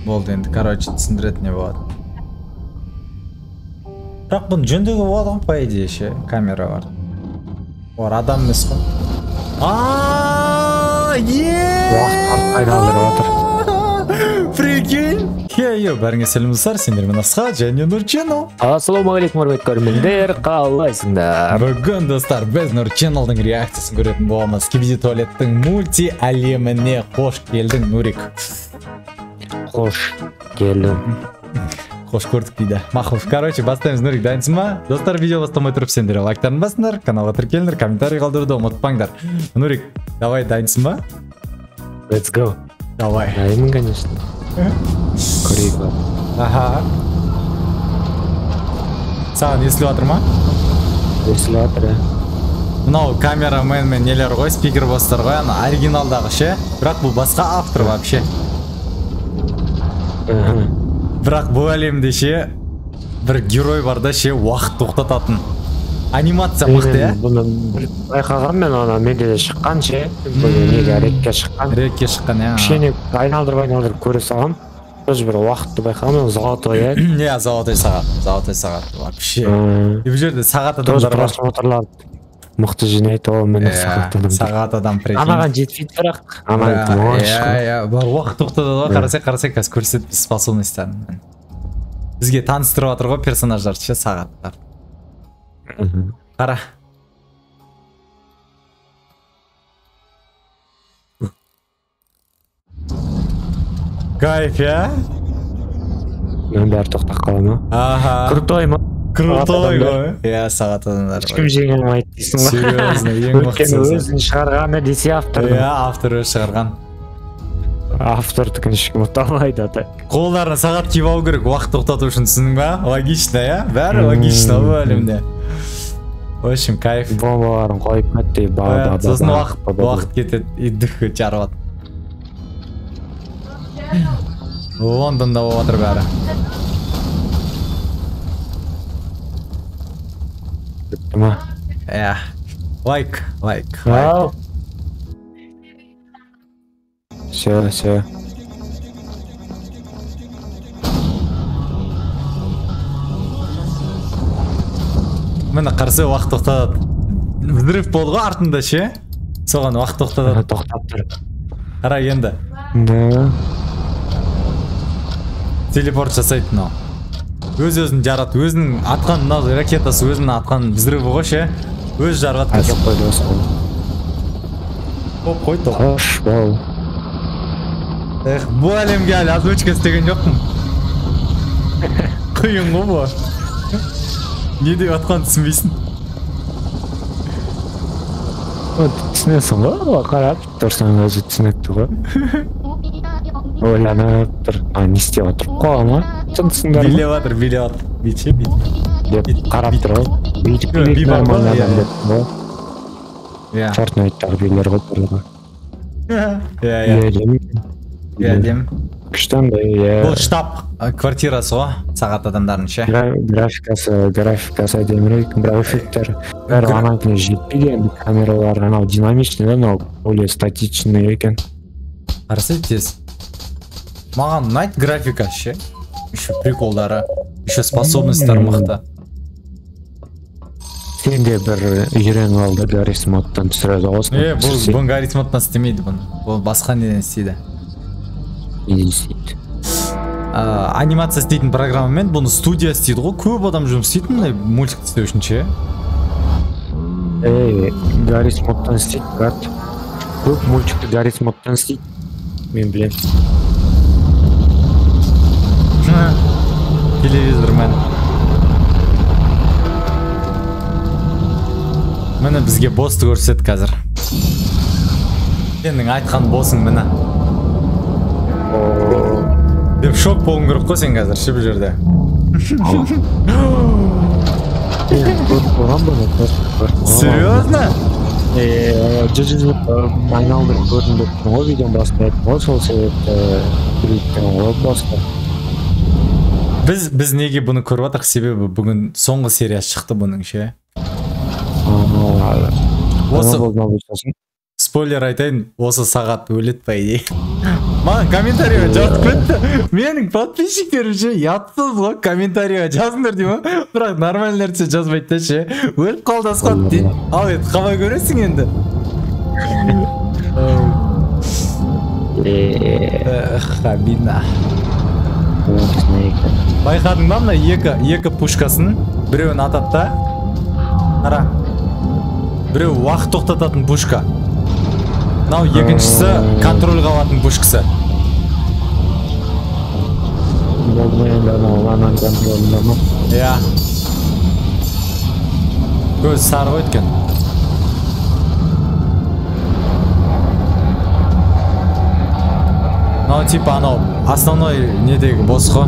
Болды енді, короче, түсіндіретін не болады. Бірақ бұны жөндеуге болады ғой, по идее ше, камера бар. Олар адам емес қой. Прикинь! Хей-йо, бәріңе сәлемдер, сендермен Асхат және Нурченел. Ассалаумағалейкум, құрметті көрермендер, қалайсыңдар? Бүгін достар, біз Нурченелдің реакциясын көретін боламыз. Скибиди туалеттің мульти әлеміне қош келдің, Нурик. Қош келдің. Қош көрдік дейді. Мақұл. Короче, бастаймыз. Нурик, дайынсың ба? Достар, видео бастамай тұрып сендер лайктарын басыңдар, каналға тіркеліңдер, комментарий қалдыруды ұмытпаңдар. Нурик, давай, дайынсың ба? Let's go. Давай. Дайынмын, конечно. Көрейік ба. Аха. Саған естіліп жатыр ма? Естіліп жатыр, ә. Мынау камерамен мен нелер ғой, спикер бостар ғой, оригиналдағы ше. Бірақ бұл басқа автор вообще. Бірақ бұл әлемде ше бір герой бар да ше, уақыт тоқтататын. Анимация мықты, ә? Бұны байқаған мен, менде де шыққан ше. Неге рекке шыққан. Рекке шыққан, ә. Кішкене айналдырып көре салғам. Тоже бір уақытты байқаған, золотой, ә? Не, золотой сағат. Вообще. И бұл жерде сағат адамдар бар. Просмотрлар мықты жинайды ол мені сағат адам. Сағат адам, прикинь. Анаған жетпейді бірақ. Бар уақыт тоқтатады ғой, қарасай, қазір көрсетіп способностьтарын. Бізге таныстырып жатыр ғой персонаждар ше, сағаттар. Қара. Кайф, я? Мен бәрі тоқтақ қалама. Аха. Крутой ма? Крутой ғой. Я, сағат адамдар. Ешкім жеңген айт дейсің ба? Серьезно, ең мықтысы. Өйткені өзін шығарғаны десе автор. Я, автор өз шығарған. Автордікін ешкім ұталмайды ата. Қолдарына сағат киіп алу керек, уақыт тоқтату үшін, түсіндің ба? Логично, я? Бәрі логично бұл әлемде. В общем, кайф. Бомбаларын қойып мәттей сосын уақыт кетеді, үйдікі жарылады. Лондонда болатыр бәрі. Бітті ма? Я. Лайк. Все. Мені қарсы уақыт тоқтатады. Взрыв болды ғой артында ше? Соған уақыт тоқтатады. Тоқтап тұр. Қара енді. Да. Телепорт жасайды мынау. Өз-өзін жарады. Өзінің атқан мынау ракетасы, өзінің атқан взрывы ғой ше? Өз жарғат. Әкеп қойды осы қой. Оп, қой тоқ. Қош бол. Бұл әлемге әлі озвучка істеген жоқпын. Қиын ғой бұл. Не деп атқан түсінбейсің? Түсінесің ғой, қарап тұрсаң өзі түсінікті ғой. Ойланып тұр, не істеп отырып қоған ма? Түсінсіңдер ма? Билеп атыр. Битше. Деп қарап тұр ғой. Билік нормально адам деп ғой. Фортнайттағы билер ғой тұрлығы. Едем. Күштен бай, Бұл штаб квартирасы ғой, сағат адамдарын ше. Графикасы әдемірек, бірақ эффекттер бәрі ананкіне жетпейді, енді камералар анау динамичный, анау более статичный екен. Қарсы тез. Маған ұнайды графика ше. Еще приколдары, еще способностьтар мықты. Сен де бір үйреніп алды Гаррис модтан түсіреді ғосын. Бұл Гаррис модтан істемейді бұны. Бұл басқа неден істейді. Анимация істейтін программамен бұны студия істейді ғой. Көп адам жұмыс істейтін мультик істеу үшін ше. Гаррис модтан істейді, брат. Көп мультикті Гаррис модтан істейді. Мен білем. Телевизор мен. Мені бізге босты көрсет қазір. Сенің айтқан босың мені. Деп шок болуың керек қой сен қазір ше бұл жерде. Серьезно? Айналдырып көрдім деп тұрмын ғой, видеоны басында айттым ғой, сол себепті білеттім ғой басында. Біз неге бұны көріп жатырық, себебі бүгін соңғы сериясы шықты бұның ше. Спойлер айтайын, осы сағат өледі по идее. Маған комментариймен жазып кетті. Менің подписчиктерім ше ұятсыз ғой, комментарийға жазыңдар деймін, бірақ нормальный нәрсе жазбайды да ше. Өліп қалды Асқат дейді. Ал енді қалай көресің енді? Обидно. Байқадың ба мына екі пушкасын? Біреуін атады да. Қара. Біреу уақыт тоқтататын пушка. Мынау екіншісі контрольға алатын пушкасы. Болды енді анан контролында ма? Иә. Көз сары ғой өткен. Мынау типа анау основной недегі бос қой.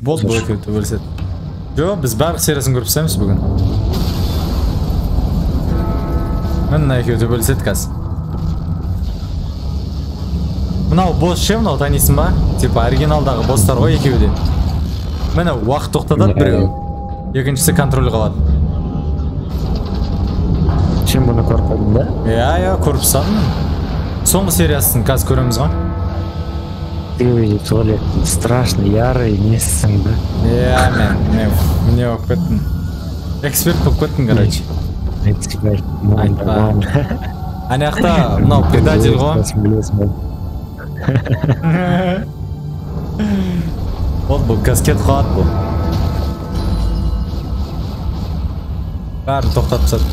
Болды бұл екеуі төбелеседі. Жоқ, біз барлық сериясын көріп тастаймыз бүгін. Мына екеуі төбелеседі қазір. Мынау бос ше, мынау танисың ба? Типа оригиналдағы бостар ғой екеуі де. Міне уақыт тоқтатады біреу. Екіншісі контроль қалады. Сен бұны көріп қалдың ба? Иә, көріп тастадым. Соңғы сериясын қазір көреміз ғой. Туалеттің страшно ярый несің ба? Иә, мен не болып кеттім. Эксперт болып кеттім, короче. Айтпа. Анаяқта мынау предатель ғой. Ол бұл каскет қалады бұл. Бәрін тоқтатып тастады.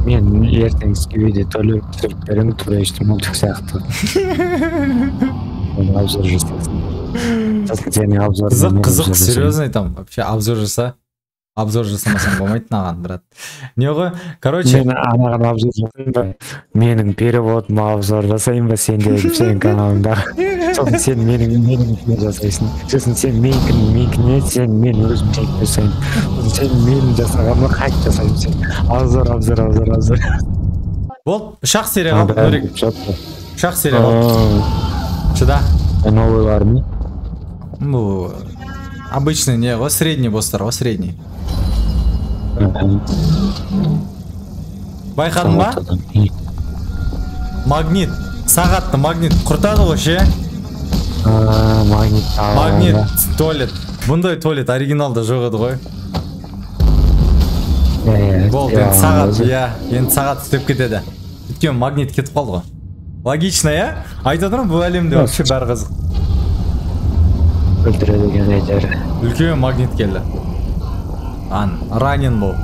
Мен ертеңгі видео төлеп түсіріп беремін, тура ештеңе мультик сияқты. Оны обзор жасасын. Сенің обзорың. Қызық, серьезно айтамын. Вообще обзор жаса. Обзор жасамасам болмайды наған, брат. Не ғой? Короче, мен анаған обзор жасайын ба? Менің переводым обзор жасайын ба сендегі сенің каналыңда? Сосын сен менің жасайсың. Сосын сен менікіне, сен мен өзім жасайын. Сен менің жасағанымы қайт жасайын сен. Обзор. Бол, шақ серия қалды, көрек. Шақ серия қалды. Шыда. Новыйлар ма? Ну, обычный не ғой, средний бостар ғой, средний. Байқадың ба? Магнит, сағатты магнит құртады ғой ше? Магнит, туалет. Бұндай туалет оригиналда жоқ еді ғой. Болды, енді сағат, енді сағат істеп кетеді. Өткен магнит кетіп қалды ғой. Логично, я? Айтадырым, бұл әлемде вообще бәрі қызық. Өлтіреді екен әйтері. Үлкен магнит келді. Ранен бұл.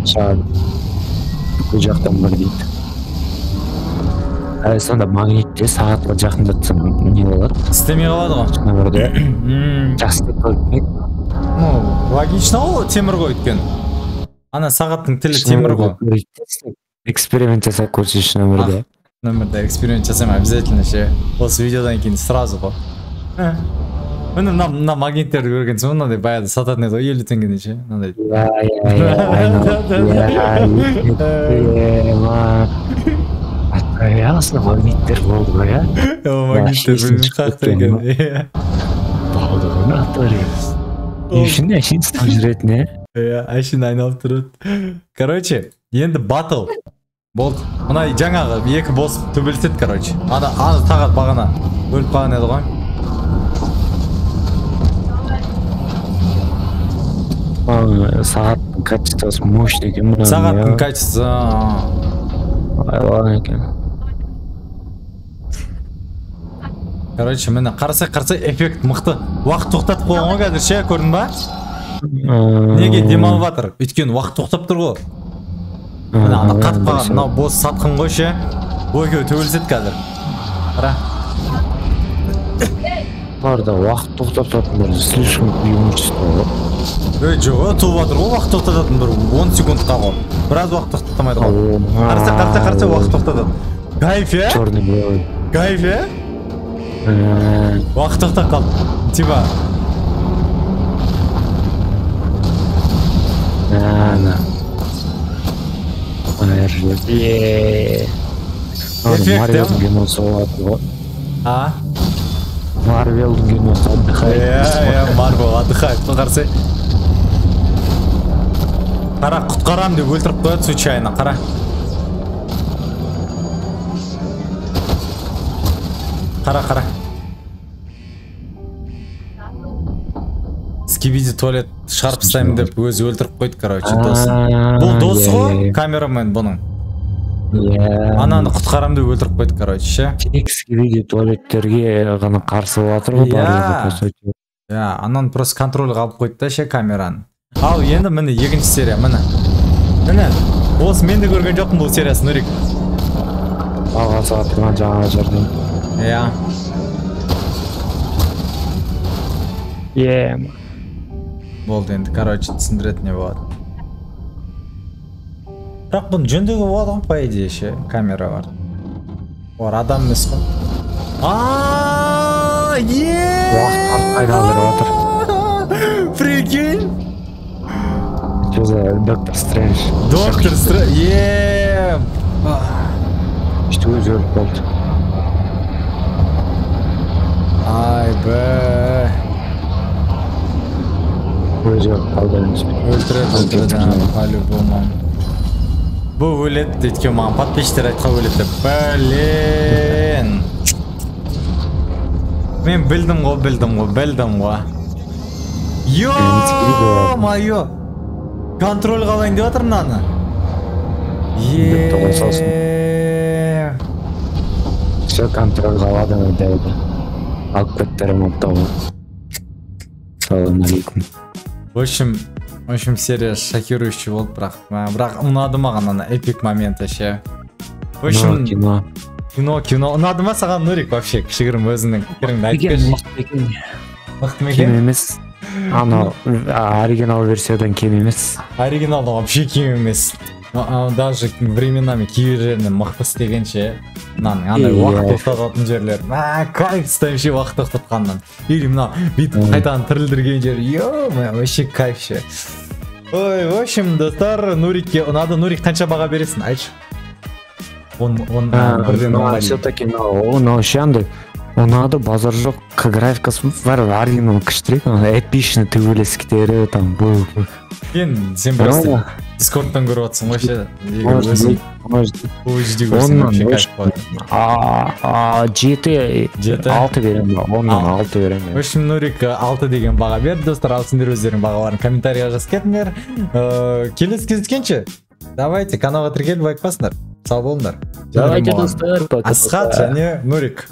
Шағын. Бұл жақтан бір дейді. Сонда магнитте сағатқа жақындатсам не болады? Істемей қалады ғой. Нөмірде жақсы көрмек. Логично ол темір ғой өткен. Ана сағаттың тілі темір ғой. Эксперимент жасап көрсеші нөмірде. Нөмірде эксперимент жасайым обязательно ше. Осы видеодан кейін сразу ғой. Міне мына магниттерді көрген соң мынандай баяғыда сататын еді ғой 50 теңгеден ше. Аслы магниттер болды ғой, я? Магниттер білмей қақта екен. Болды ғой, натория. Не үшін әшейін ұстап жүретін, е? Әшейін айналып тұрады. Короче, енді батл. Болды. Мына жаңағы екі бос төбелеседі, короче. Аны тағат бағана өліп қалған еді ғой. Сағаттың качествосы мощный екен. Сағаттың качествосы айлаған екен. Короче, мені қарасай эффект мықты. Уақыт тоқтатып қойған ғой қазір ше, көрдің ба? Неге демалып жатыр? Өйткені уақыт тоқтап тұр ғой. Міне ана қатып қалған, мынау бос сатқын ғой ше. Бұл екеуі төбелеседі қазір. Қара. Барда уақыт тоқтап тұратындар слишком преимущество ғой. Жоқ, туып жатыр ғой уақыт тоқтататын бір 10 секундқа ғой. Біраз уақыт тоқтатамайды ғой. Қарасай уақыт тоқтатады. Кайф, е? Черный белый. Кайф, е? Уақыт тоқтап қалды. Типа. Марвелдің киносы болады ғой. Марвелдің киносы отдыхает. Марвел отдыхает. Қарасай. Қара, құтқарам деп өлтіріп қояды случайно, қара. Қара. Скибиди туалет шығарып тастаймын деп өзі өлтіріп қойды, короче, досын. Бұл досы ғой, камерамен бұның. Ананы құтқарам деп өлтіріп қойды, короче, ше. Тек скибиди туалеттерге ғана қарсы болатыр ғой барлығы. Ананы просто контрольға алып қойды да, ше, камераны. Ал енді міне екінші серия, міне. Осы мен де көрген жоқпын бұл сериясы, Нурик. Алға сағат тұрған жаңа жерден. Болды енді, короче, түсіндіреді не болады. Бірақ бұны жөндеуге болады ғой, по идее, ше, камера бар. Олар адам емес қой. Уақыт қайдалдырып отыр. Прикинь! Доктор Стрэндж. Işte өзі өліп болды. Ай бә. Өзі өліп қалды. Өлтіреді, по-любому. Бұл өледі, өйткені маған подписчиктер айтқан өледі деп. Блин. Мен білдім ғой. Ё-моё. Контроль қалайын деп жатыр мынаны. Все контроль қалады дейді. Алып кеттерім оптауы. Салам алейкум. В общем, серия шокирующий болды, бірақ ұнады маған ана эпик моменті ше. В общем, кино. Ұнады ма саған, Нурик, вообще кішігірім өзіңнің пікіріңді айтып берші. Мықты ма екен? Кем емес. Анау оригинал версиядан кем емес. Оригиналдан вообще кем емес. Даже временами кейбірлерінен мықты істегенше. Андай уақыт тоқтататын жерлер. Кайф ұстаймын ше уақыт тоқтатқаннан. Или мына бүйтіп қайтадан тірілдірген жер. Ё-моё, вообще кайф ше. Ой, в общем, достар, Нурикке ұнады. Нурик қанша баға бересің, айтшы? Все-таки ұнады. Ұнады, базар жоқ, графикасы бар, оригинал күштірек, эпичный төбелескіктері, там, бұл. Сен просто Дискордтан көріп атсың ғой ше. Жеті, 6 берем ба, 10-нан 6 берем. В общем, Нурик 6 деген баға берді, достар, ал сендер өздерің бағаларын комментарияға жазып кетіңдер. Келесі кездескенше, давайте каналға тіркеліп лайк басыңдар. Сау болыңдар. Давайте, достар, Асхат және Нурик.